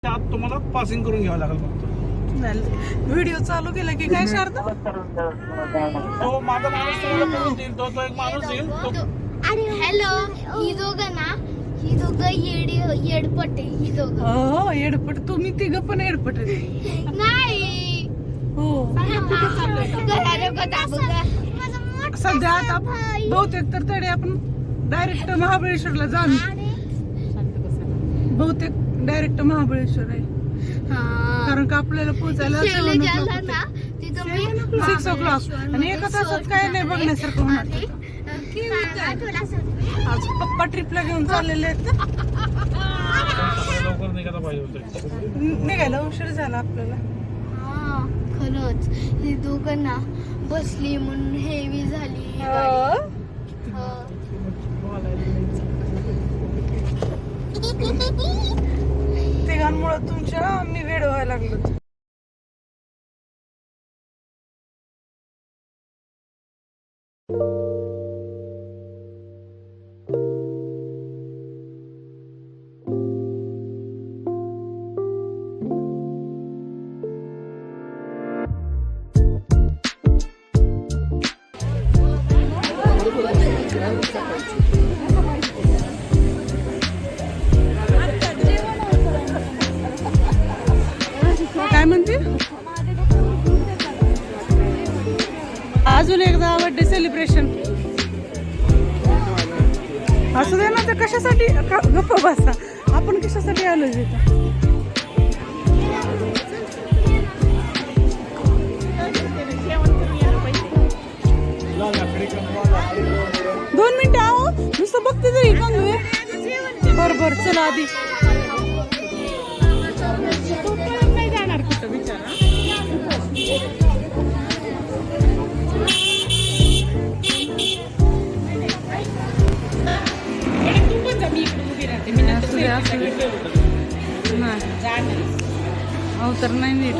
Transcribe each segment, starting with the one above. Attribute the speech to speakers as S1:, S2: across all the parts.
S1: त्यात तुम्हाला पासिंग करून घ्यावं लागेल फक्त.
S2: व्हिडिओ चालू केला की काय शारदा?
S1: तो माझा माणूस तुम्हाला करून देईल. तो एक माणूस येईल तो.
S3: हॅलो, ही दोघं ना, ही दोघं येडपट आहे, ही दोघं.
S2: हो येडपट. तुम्ही तिघं पण येडपट आहे.
S3: नाही
S2: हो सध्या आता बहुतेक तर तडे आपण डायरेक्ट महाबळेश्वरला जाऊ. बहुतेक डायरेक्ट महाबळेश्वर आहे. कारण का आपल्याला पोहोचायला 6 o'clock आणि एका तासात काय नाही बघण्यासारखं होणार. आज पप्पा ट्रिपला घेऊन चाललेले आहेत ना.
S1: लवकर निघायला पाहिजे होतं.
S2: निघायला उशीर झाला आपल्याला.
S3: खरंच ही दोघं ना बसली म्हणून हेवी झाली.
S2: तिघांमुळे तुमच्या मी वेळ व्हायला लागलो. काय म्हणते? अजून एकदा बर्थडे सेलिब्रेशन असू दे ना. तर कशासाठी गप्प बसा. आपण कशासाठी आलो तिथं? 2 मिनिटं आहो. नुसतं बघते तरी बरोबर. चला आधी नाही जाणार कुठं विचारा. तर नाही नीट.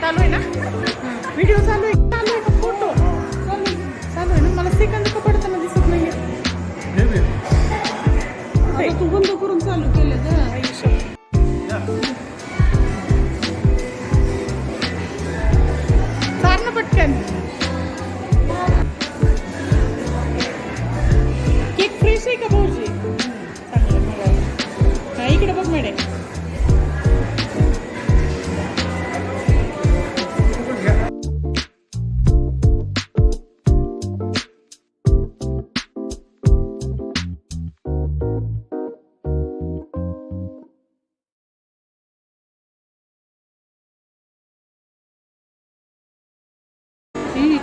S2: चालू आहे ना व्हिडिओ? चालू आहे का फोटो चालू आहे ना? मला सेकंद का पडताना दिसत नाहीये. तू बंद करून चालू केलं ना पटकन. केक फ्रेश आहे का भाऊजी? चांगलं. इकडे बघ मॅडम.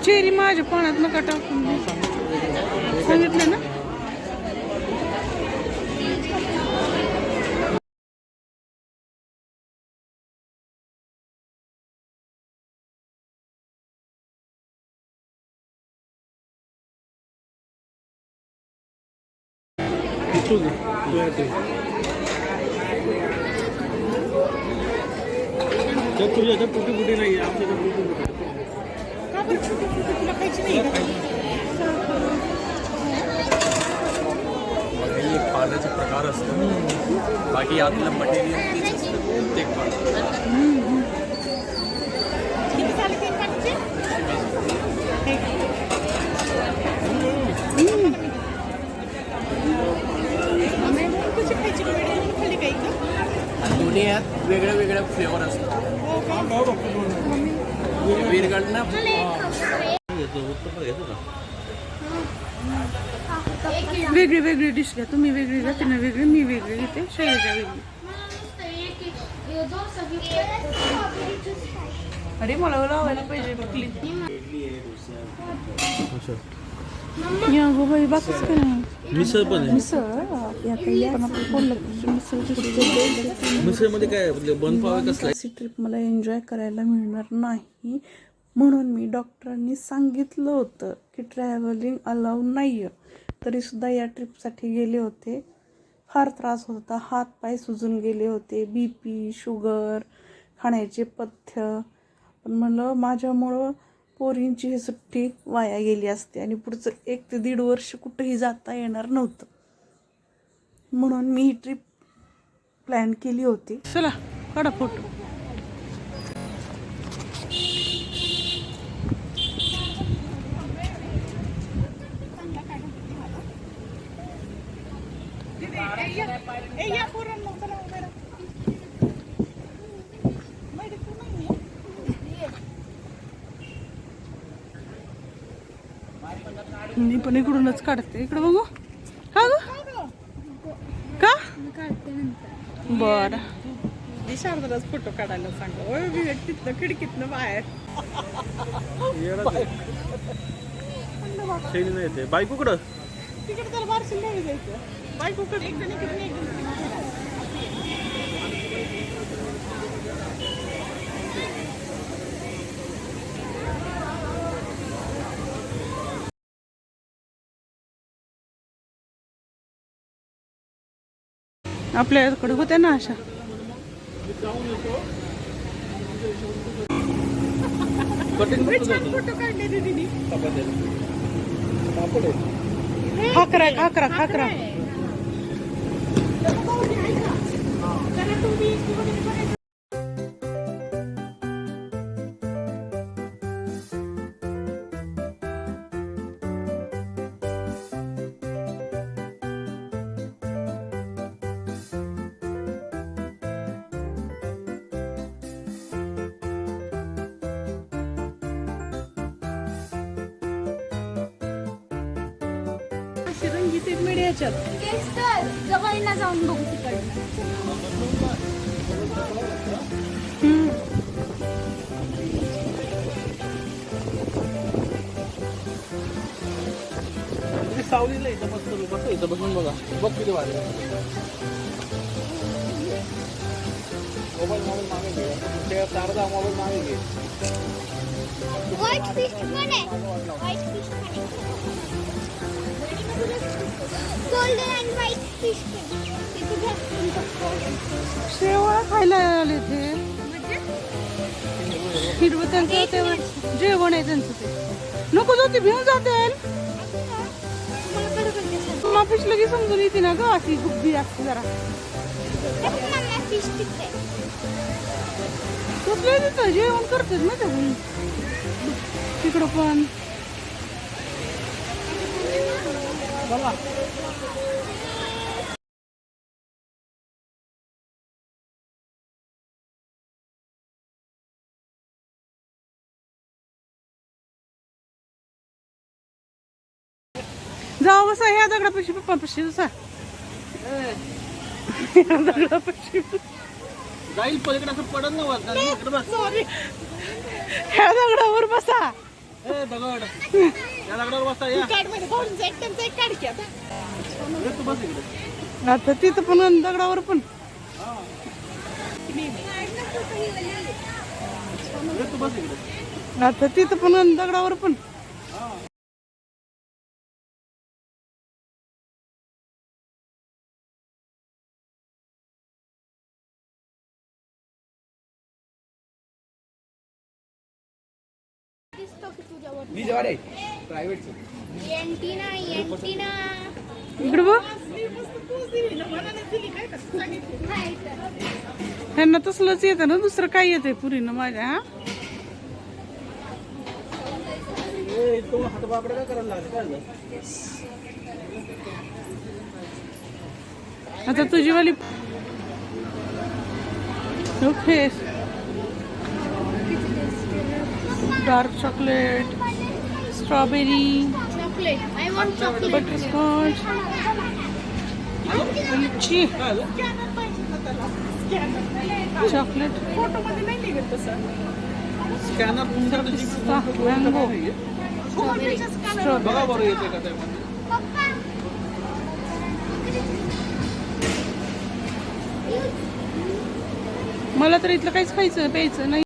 S2: चेरी माझ्या पाण्यात नका टाकून. सांगितलं ना.
S1: टुटी फुटी नाही आमच्या पाण्याचा प्रकार असतो. बाकी आतलं मटेरियल तेच असतं. प्रत्येक दोन्ही यात वेगळ्या वेगळ्या फ्लेवर असतात. वीरगडनं
S2: वेगळी वेगळी डिश घ्या. तुम्ही वेगळी घ्या, तिने वेगळी, मी वेगळी घेते, शैलजा वेगळी. अरे मला लावायला पाहिजे. या गो बाई बाकीच काय नाही.
S1: मिसळ पण आहे.
S2: मिसळ या काही पण आपण कोल्हापूरची मिसळ
S1: मिसळमध्ये काय म्हणजे बनपाव कसला
S2: अशी ट्रिप मला एन्जॉय करायला मिळणार नाही म्हणून मी डॉक्टरांनी सांगितलं होतं की ट्रॅव्हलिंग अलाउ नाही आहे. तरीसुद्धा या ट्रिपसाठी गेले होते. फार त्रास होत होता. हात पाय सुजून गेले होते. BP शुगर खाण्याचे पथ्य. पण म्हणलं माझ्यामुळं पोरींची ही सुट्टी वाया गेली असते आणि पुढचं 1 ते 1.5 वर्ष कुठंही जाता येणार नव्हतं. म्हणून मी ही ट्रिप प्लॅन केली होती. चला काढा फोटो. मी पण इकडूनच काढते. इकडं बघू. का ग का बर शारदाच फोटो काढायला सांगा. तिथनं खिडकीतनं बाहेर
S1: येते. बायको कुठं?
S2: तिकडे त्याला बारशील नाही जायचं. बायकोकडे एक जण इकडे एक जण आपल्याकडे होत्या ना अशा. फोटो काढले दीदी. खाकरा खाकरा खाकरा. रंगीत मीडियाच्यात
S3: तेच तर जवळ ना जाऊन बघू तिकडनं.
S1: सावलीला इथं मस्त बस. इथं बसून बघा. बघ किती वाजले. मोबाईल मागे घे. चारदा मोबाईल मागे घे.
S3: व्हाईट फिश पण आहे. व्हाईट फिश पण आहे. गोल्डन अँड व्हाईट फिश पण. तिथे घ्या.
S2: शेवाळा खायला आले ते. हिरवं त्यांचं ते जेवण आहे त्यांचं ते. नको जाते भिवून जाते. मग फिश लगे समजून येते ना ग. अशी गुब्बी असते जरा.
S3: फिश तिथे
S2: कुठले तिथं जेवण करतात ना ते तिकडं पण. जाऊ बसा ह्या दगडापाशी पप्पापाशी जसा. दगडापाशी
S1: जाईल पलीकडे असं पडत ना वाटतं. इकडे बस.
S2: सॉरी. ह्या दगडावर बसा.
S1: ए दगड. या दगडावर बसता. या तू बस इकडे.
S2: आता तिथं पण दगडावर पण.
S1: तू बस इकडे.
S2: आता तिथं पण दगडावर पण.
S1: मी जवळ आहे. प्रायव्हेट.
S3: एंटीना
S2: इकडे बघ. ह्यांना तसलंच येतं ना. दुसरं काय येतंय पुरीनं माझ्या. हा
S1: तो हातबाबडे काय करायला लागले.
S2: आता तुझी वाली. Okay. Dark chocolate, strawberry,
S3: chocolate. I want chocolate.
S2: Butterscotch, लिची, चॉकलेट,
S1: स्कॅनर तुमच्याकडे
S2: मँगो,
S1: बघा बरं येते का त्यामध्ये.
S3: पप्पा
S2: मला तर इथलं काहीच खायचं प्यायचं नाही.